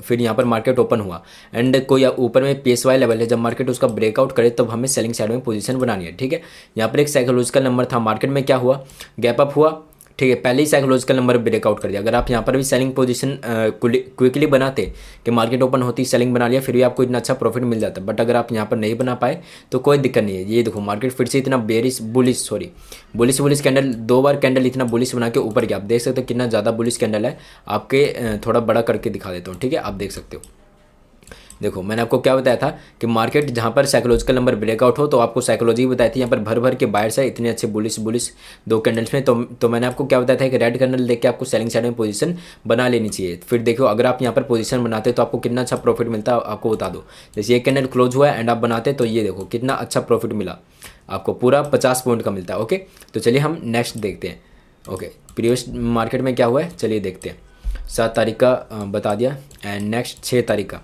फिर यहाँ पर मार्केट ओपन हुआ एंड कोई ऊपर में PSY लेवल है, जब मार्केट उसका ब्रेकआउट करे तब हमें सेलिंग साइड में पोजीशन बनानी है। ठीक है, यहाँ पर एक साइकोलॉजिकल नंबर था, मार्केट में क्या हुआ, गैप अप हुआ। ठीक है, पहले ही साइकोलॉजिकल नंबर ब्रेकआउट कर दिया। अगर आप यहाँ पर भी सेलिंग पोजीशन क्विकली बनाते कि मार्केट ओपन होती सेलिंग बना लिया, फिर भी आपको इतना अच्छा प्रॉफिट मिल जाता। बट अगर आप यहाँ पर नहीं बना पाए तो कोई दिक्कत नहीं है। ये देखो मार्केट फिर से इतना बुलिश कैंडल, 2 बार कैंडल इतना बुलिश बना के ऊपर गया। आप देख सकते हो कितना ज़्यादा बुलिश कैंडल है, आपके थोड़ा बड़ा करके दिखा देता हूँ। ठीक है, आप देख सकते हो। देखो मैंने आपको क्या बताया था कि मार्केट जहाँ पर साइकोलॉजिकल नंबर ब्रेकआउट हो तो आपको साइकोलॉजी बताई थी, यहाँ पर भर के बायर्स है इतने अच्छे बुलिश 2 कैंडल्स में। तो मैंने आपको क्या बताया था कि रेड कैंडल देख के आपको सेलिंग साइड में पोजीशन बना लेनी चाहिए। फिर देखो अगर आप यहाँ पर पोजीशन बनाते तो आपको कितना अच्छा प्रॉफिट मिलता है, आपको बता दो। जैसे एक कैंडल क्लोज हुआ है एंड आप बनाते तो ये देखो कितना अच्छा प्रॉफिट मिला, आपको पूरा 50 पॉइंट का मिलता है। ओके, तो चलिए हम नेक्स्ट देखते हैं। ओके, प्रीवियस मार्केट में क्या हुआ है चलिए देखते हैं। 7 तारीख का बता दिया एंड नेक्स्ट 6 तारीख का।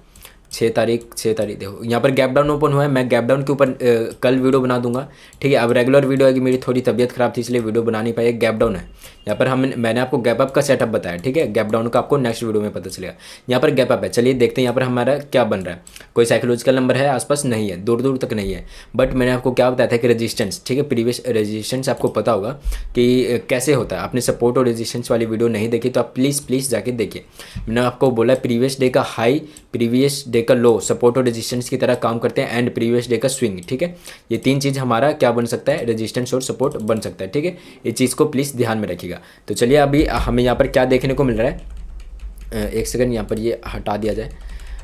6 तारीख देखो यहाँ पर गैप डाउन ओपन हुआ है। मैं गैप डाउन के ऊपर कल वीडियो बना दूंगा। ठीक है, अब रेगुलर वीडियो है कि मेरी थोड़ी तबीयत खराब थी इसलिए वीडियो बना नहीं पाई। गैप डाउन है यहाँ पर, मैंने आपको गैप अप का सेटअप बताया। ठीक है, गैप डाउन का आपको नेक्स्ट वीडियो में पता चलेगा। यहाँ पर गैप अप है, चलिए देखते हैं यहाँ पर हमारा क्या बन रहा है। कोई साइकोलॉजिकल नंबर है आसपास नहीं है, दूर तक नहीं है। बट मैंने आपको क्या बताया था कि रेजिस्टेंस, ठीक है, प्रीवियस रेजिस्टेंस आपको पता होगा कि कैसे होता है। आपने सपोर्ट और रेजिस्टेंस वाली वीडियो नहीं देखी तो आप प्लीज़ जाके देखिए। मैंने आपको बोला प्रीवियस डे डे का लो सपोर्ट और रेजिस्टेंस की तरह काम करते हैं एंड प्रीवियस डे का स्विंग, ठीक है। ये तीन चीज़ हमारा क्या बन सकता है, रेजिस्टेंस और सपोर्ट बन सकता है, ठीक है। ये चीज़ को प्लीज़ ध्यान में रखिएगा। तो चलिए अभी हमें यहाँ पर क्या देखने को मिल रहा है, एक सेकंड यहाँ पर ये हटा दिया जाए।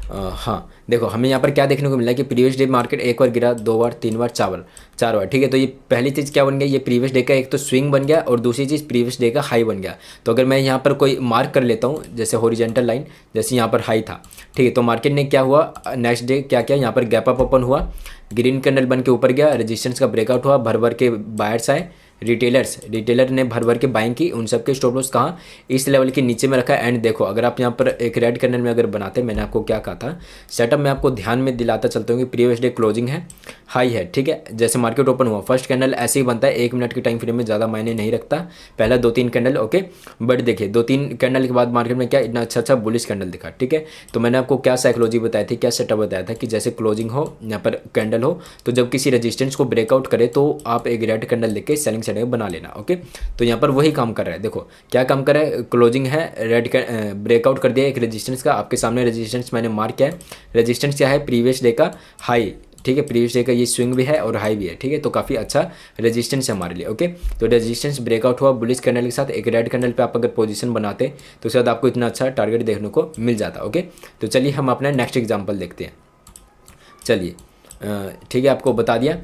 हाँ देखो हमें यहाँ पर क्या देखने को मिला है कि प्रीवियस डे मार्केट एक बार गिरा, 2 बार, 3 बार, 4 बार, ठीक है। तो ये पहली चीज़ क्या बन गया, ये प्रीवियस डे का एक तो स्विंग बन गया और दूसरी चीज़ प्रीवियस डे का हाई बन गया। तो अगर मैं यहाँ पर कोई मार्क कर लेता हूँ जैसे हॉरिजॉन्टल लाइन, जैसे यहाँ पर हाई था, ठीक है। तो मार्केट ने क्या हुआ, नेक्स्ट डे क्या किया, यहाँ पर गैप अप ओपन हुआ, ग्रीन कैंडल बन के ऊपर गया, रेजिस्टेंस का ब्रेकआउट हुआ, भर भर के बायर्स आए, रिटेलर ने भर भर के बाइंग की, उन सब के स्टॉप लॉस कहाँ, इस लेवल के नीचे में रखा। एंड देखो अगर आप यहाँ पर एक रेड कैंडल में अगर बनाते, मैंने आपको क्या कहा था सेटअप में, आपको ध्यान में दिलाता चलता हूँ कि प्रीवियस डे क्लोजिंग है, हाई है, ठीक है। जैसे मार्केट ओपन हुआ फर्स्ट कैंडल ऐसे ही बनता है, 1 मिनट के टाइम फ्रेम में ज़्यादा मायने नहीं रखता, पहला 2-3 कैंडल, ओके। बट देखिए 2-3 कैंडल के बाद मार्केट में क्या इतना अच्छा बुलिश कैंडल दिखा, ठीक है। तो मैंने आपको क्या साइकोलॉजी बताई थी, क्या सेटअप बताया था कि जैसे क्लोजिंग हो यहाँ पर कैंडल हो, तो जब किसी रेजिस्टेंस को ब्रेकआउट करे तो आप एक रेड कैंडल लेके सेलिंग साइड में बना लेना, ओके। तो यहाँ पर वही काम कर रहा है, देखो क्या काम कर रहा है, क्लोजिंग है, रेड ब्रेकआउट कर दिया एक रेजिस्टेंस का, आपके सामने रेजिस्टेंस मैंने मार्क किया है, रेजिस्टेंस क्या है, प्रीवियस डे का हाई, ठीक है। प्रीवियस डे का ये स्विंग भी है और हाई भी है, ठीक है। तो काफ़ी अच्छा रेजिस्टेंस है हमारे लिए, ओके। तो रेजिस्टेंस ब्रेकआउट हुआ बुलिश कैंडल के साथ, एक रेड कैंडल पे आप अगर पोजीशन बनाते तो शायद आपको इतना अच्छा टारगेट देखने को मिल जाता, ओके। तो चलिए हम अपना नेक्स्ट एग्जांपल देखते हैं। चलिए ठीक है, आपको बता दिया।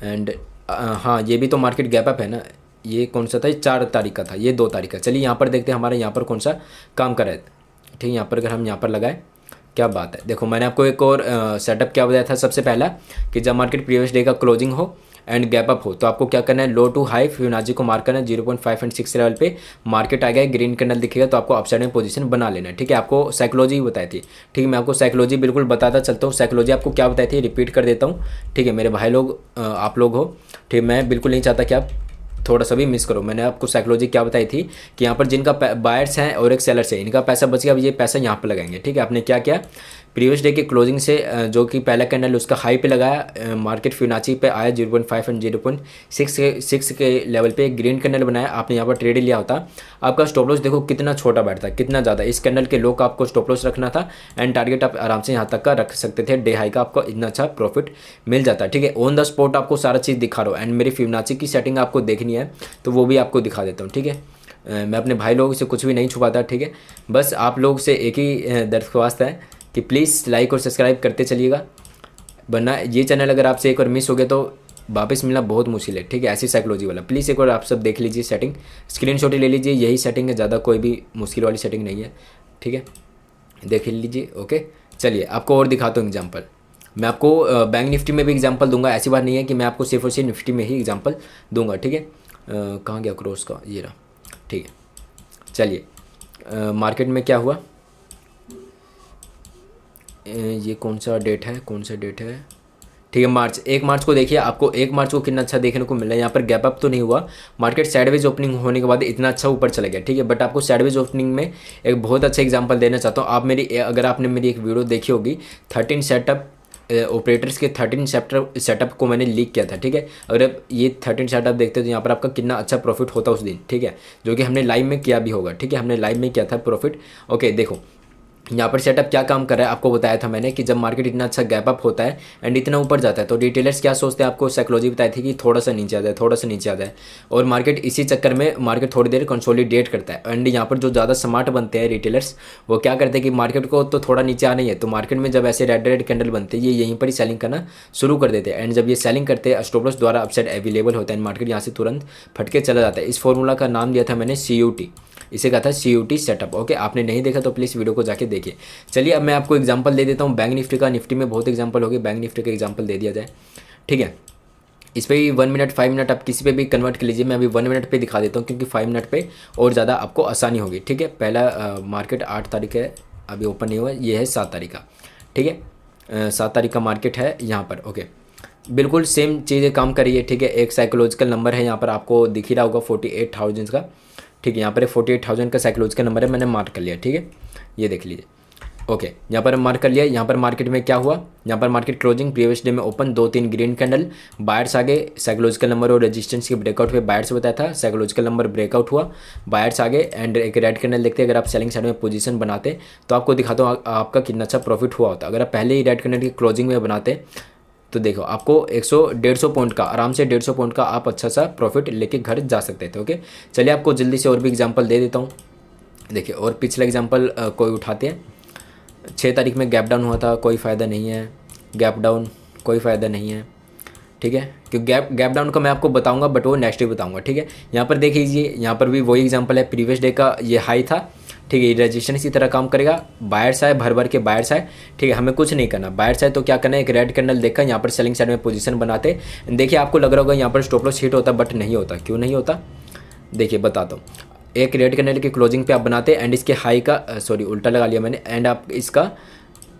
एंड हाँ ये भी तो मार्केट गैप अप है ना, ये कौन सा था, ये 4 तारीख का था, ये 2 तारीख का। चलिए यहाँ पर देखते हैं हमारा यहाँ पर कौन सा काम कर रहा है, ठीक है। यहाँ पर अगर हम यहाँ पर लगाए, क्या बात है, देखो मैंने आपको एक और सेटअप क्या बताया था सबसे पहला, कि जब मार्केट प्रीवियस डे का क्लोजिंग हो एंड गैप अप हो तो आपको क्या करना है, लो टू हाई फिबोनाची को मार्क करना है, 0.5 एंड 6 लेवल पे मार्केट आ गया, ग्रीन कैंडल दिखेगा तो आपको अपसाइड में पोजीशन बना लेना है, ठीक है। आपको साइकोलॉजी बताई थी, ठीक है। मैं आपको साइकोलॉजी बिल्कुल बताता चलता हूँ, साइकोलॉजी आपको क्या बताई थी रिपीट कर देता हूँ, ठीक है। मेरे भाई लोग आप लोग हो, ठीक, मैं बिल्कुल नहीं चाहता कि आप थोड़ा सा भी मिस करो। मैंने आपको साइकोलॉजी क्या बताई थी कि यहाँ पर जिनका बायर्स हैं और एक सेलर्स है, इनका पैसा बच गया, अब ये पैसा यहाँ पर लगाएंगे, ठीक है। आपने क्या किया, प्रीवियस डे के क्लोजिंग से जो कि पहला कैंडल उसका हाई पे लगाया, मार्केट फिबोनाची पे आया 0.5 एंड 0.6 के लेवल पे एक ग्रीन कैंडल बनाया, आपने यहाँ पर ट्रेड लिया होता, आपका स्टॉप लॉस देखो कितना छोटा बैठता, कितना ज़्यादा, इस कैंडल के लो का आपको स्टॉप लॉस रखना था एंड टारगेट आप आराम से यहाँ तक का रख सकते थे, डे हाई का आपको इतना अच्छा प्रॉफिट मिल जाता, ठीक है। ऑन द स्पॉट आपको सारा चीज़ दिखा रहा हूँ एंड मेरी फिबोनाची की सेटिंग आपको देखनी है तो वो भी आपको दिखा देता हूँ, ठीक है। मैं अपने भाई लोगों से कुछ भी नहीं छुपाता, ठीक है। बस आप लोग से एक ही दरख्वास्त है कि प्लीज़ लाइक और सब्सक्राइब करते चलिएगा, वरना ये चैनल अगर आपसे एक बार मिस हो गया तो वापस मिलना बहुत मुश्किल है, ठीक है। ऐसी साइकोलॉजी वाला प्लीज़ एक बार आप सब देख लीजिए, सेटिंग स्क्रीनशॉट ले लीजिए, यही सेटिंग है, ज़्यादा कोई भी मुश्किल वाली सेटिंग नहीं है, ठीक है। देख लीजिए, ओके। चलिए आपको और दिखाता हूँ एग्जाम्पल, मैं आपको बैंक निफ्टी में भी एग्जाम्पल दूंगा, ऐसी बात नहीं है कि मैं आपको सिर्फ और सिर्फ निफ्टी में ही एग्जाम्पल दूंगा, ठीक है। कहाँ गया क्रॉस का, ये रहा, ठीक है। चलिए मार्केट में क्या हुआ, ये कौन सा डेट है, ठीक है, मार्च, 1 मार्च को देखिए, आपको 1 मार्च को कितना अच्छा देखने को मिल रहा है। यहाँ पर गैप अप तो नहीं हुआ, मार्केट साइडवेज ओपनिंग होने के बाद इतना अच्छा ऊपर चला गया, ठीक है। बट आपको साइडवेज ओपनिंग में एक बहुत अच्छा एग्जांपल देना चाहता हूँ। आप अगर आपने मेरी एक वीडियो देखी होगी 13 सेटअप ऑपरेटर्स के 13 सेटअप को मैंने लीक किया था, ठीक है। अगर आप ये 13 सेटअप देखते तो यहाँ पर आपका कितना अच्छा प्रॉफिट होता उस दिन, ठीक है, जो कि हमने लाइव में किया भी होगा, ठीक है। हमने लाइव में किया था प्रॉफिट, ओके। देखो यहाँ पर सेटअप क्या काम कर रहा है, आपको बताया था मैंने कि जब मार्केट इतना अच्छा गैप अप होता है एंड इतना ऊपर जाता है तो रिटेलर्स क्या सोचते हैं, आपको साइकोलॉजी बताई थी कि थोड़ा सा नीचे आ जाए, थोड़ा सा नीचे आ जाए, और मार्केट इसी चक्कर में मार्केट थोड़ी देर कंसोलिडेट करता है। एंड यहाँ पर जो ज़्यादा स्मार्ट बनते हैं रिटेलर्स, वो क्या करते हैं कि मार्केट को तो थोड़ा नीचे आना ही है, तो मार्केट में जब ऐसे रेड कैंडल बनते हैं ये यहीं पर ही सेलिंग करना शुरू कर देते हैं। एंड जब ये सेलिंग करते हैं स्टॉप लॉस द्वारा अपसाइड अवेलेबल होता है, मार्केट यहाँ से तुरंत फटके चला जाता है। इस फॉर्मूला का नाम दिया था मैंने CUT, इसे कहा था CUT सेटअप, ओके। आपने नहीं देखा तो प्लीज़ वीडियो को जाके देखिए। चलिए अब मैं आपको एग्जांपल दे देता हूँ बैंक निफ्टी का, निफ्टी में बहुत एग्जांपल हो गए, बैंक निफ्टी का एग्जांपल दे दिया जाए, ठीक है। इस पर भी 1 मिनट 5 मिनट आप किसी पे भी कन्वर्ट कर लीजिए, मैं अभी 1 मिनट पे दिखा देता हूँ क्योंकि 5 मिनट पे और ज़्यादा आपको आसानी होगी, ठीक है। पहला मार्केट 8 तारीख है, अभी ओपन नहीं हुआ, ये है 7 तारीख का, ठीक है। 7 तारीख का मार्केट है यहाँ पर, ओके। बिल्कुल सेम चीज़ें काम करिए, ठीक है। एक साइकोलॉजिकल नंबर है यहाँ पर आपको दिख ही रहा होगा 48,000 का, ठीक है। यहाँ पर 48,000 का साइकोलॉजिकल नंबर है, मैंने मार्क कर लिया, ठीक है। ये देख लीजिए, ओके, यहाँ पर हम मार्क कर लिया। यहाँ पर मार्केट में क्या हुआ, यहाँ पर मार्केट क्लोजिंग प्रीवियस डे में ओपन 2-3 ग्रीन कैंडल, बायर्स आगे, साइकोलॉजिकल नंबर और रेजिस्टेंस के ब्रेकआउट हुए, बायर्स बताया था, साइकोलॉजिकल नंबर ब्रेकआउट हुआ, बायर्स आगे एंड एक रेड कैंडल देखते हैं। अगर आप सेलिंग साइड में पोजीशन बनाते तो आपको दिखाता हूँ आपका कितना अच्छा प्रॉफिट हुआ होता। अगर आप पहले ही रेड कैंडल की क्लोजिंग में बनाते तो देखो आपको 100-150 पॉइंट का, आराम से 150 पॉइंट का आप अच्छा सा प्रॉफिट लेके घर जा सकते थे। ओके, चलिए आपको जल्दी से और भी एग्जांपल दे देता हूँ। देखिए और पिछला एग्जांपल कोई उठाते हैं। 6 तारीख में गैप डाउन हुआ था, कोई फ़ायदा नहीं है, गैप डाउन कोई फ़ायदा नहीं है, ठीक है, क्योंकि गैप डाउन का मैं आपको बताऊंगा बट वो नेक्स्ट डे बताऊंगा, ठीक है। यहाँ पर देख लीजिए, यहाँ पर भी वही एग्जांपल है, प्रीवियस डे का ये हाई था, ठीक है, रजिस्ट्रेशन इसी तरह काम करेगा। बायर्स आए, भर भर के बायर्स आए, ठीक है, हमें कुछ नहीं करना। बायर्स आए तो क्या करना है, एक रेड कैंडल देखकर यहाँ पर सेलिंग साइड में पोजीशन बनाते। देखिए आपको लग रहा होगा यहाँ पर स्टॉप लॉस हिट होता, बट नहीं होता। क्यों नहीं होता, देखिए बताता हूँ। एक रेड कैंडल की क्लोजिंग पे आप बनाते एंड इसके हाई का सॉरी उल्टा लगा लिया मैंने, एंड आप इसका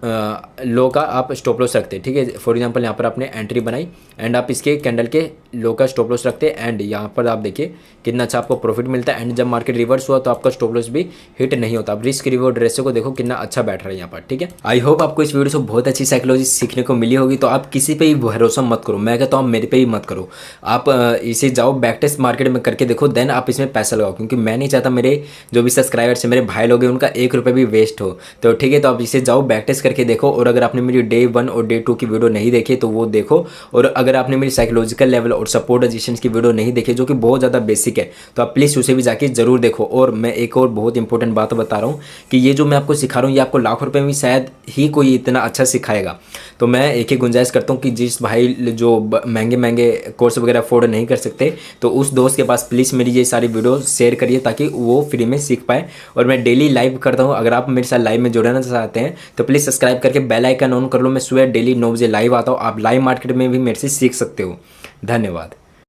लो का आप स्टॉप लॉस रखते, ठीक है। फॉर एग्जांपल यहाँ पर आपने एंट्री बनाई एंड आप इसके कैंडल के लो का स्टॉप लॉस रखते एंड यहाँ पर आप देखिए कितना अच्छा आपको प्रॉफिट मिलता है। एंड जब मार्केट रिवर्स हुआ तो आपका स्टॉप लॉस भी हिट नहीं होता। अब रिस्क रिवॉर्ड रेशियो को देखो कितना अच्छा बैठ रहा है यहाँ पर, ठीक है। आई होप आपको इस वीडियो से बहुत अच्छी साइकोलॉजी सीखने को मिली होगी। तो आप किसी पे ही भरोसा मत करो, मैं कहता हूँ मेरे पे ही मत करो। आप इसे जाओ बैक टेस्ट मार्केट में करके देखो, देन आप इसमें पैसा लगाओ, क्योंकि मैं नहीं चाहता मेरे जो भी सब्सक्राइबर्स है, मेरे भाई लोग हैं, उनका 1 रुपये भी वेस्ट हो। तो ठीक है, तो आप इसे जाओ बैक टेस्ट करके देखो। और अगर आपने मेरी डे 1 और डे 2 की वीडियो नहीं देखी तो वो देखो। और अगर आपने मेरी साइकोलॉजिकल लेवल और सपोर्ट रजिस्टेंस की वीडियो नहीं देखी जो कि बहुत ज़्यादा बेसिक है, तो आप प्लीज़ उसे भी जाके जरूर देखो। और मैं एक और बहुत इंपॉर्टेंट बात बता रहा हूँ कि ये जो मैं आपको सिखा रहा हूँ ये आपको लाखों रुपये में शायद ही कोई इतना अच्छा सिखाएगा। तो मैं एक ही गुंजाइश करता हूँ कि जिस भाई जो महंगे महंगे कोर्स वगैरह अफोर्ड नहीं कर सकते, तो उस दोस्त के पास प्लीज़ मेरी ये सारी वीडियो शेयर करिए ताकि वो फ्री में सीख पाए। और मैं डेली लाइव करता हूँ, अगर आप मेरे साथ लाइव में जुड़ना चाहते हैं तो प्लीज़ सब्सक्राइब करके बेल आइकन ऑन कर लो। मैं सुबह डेली 9 बजे लाइव आता हूँ, आप लाइव मार्केट में भी मेरे से सीख सकते हो। धन्यवाद।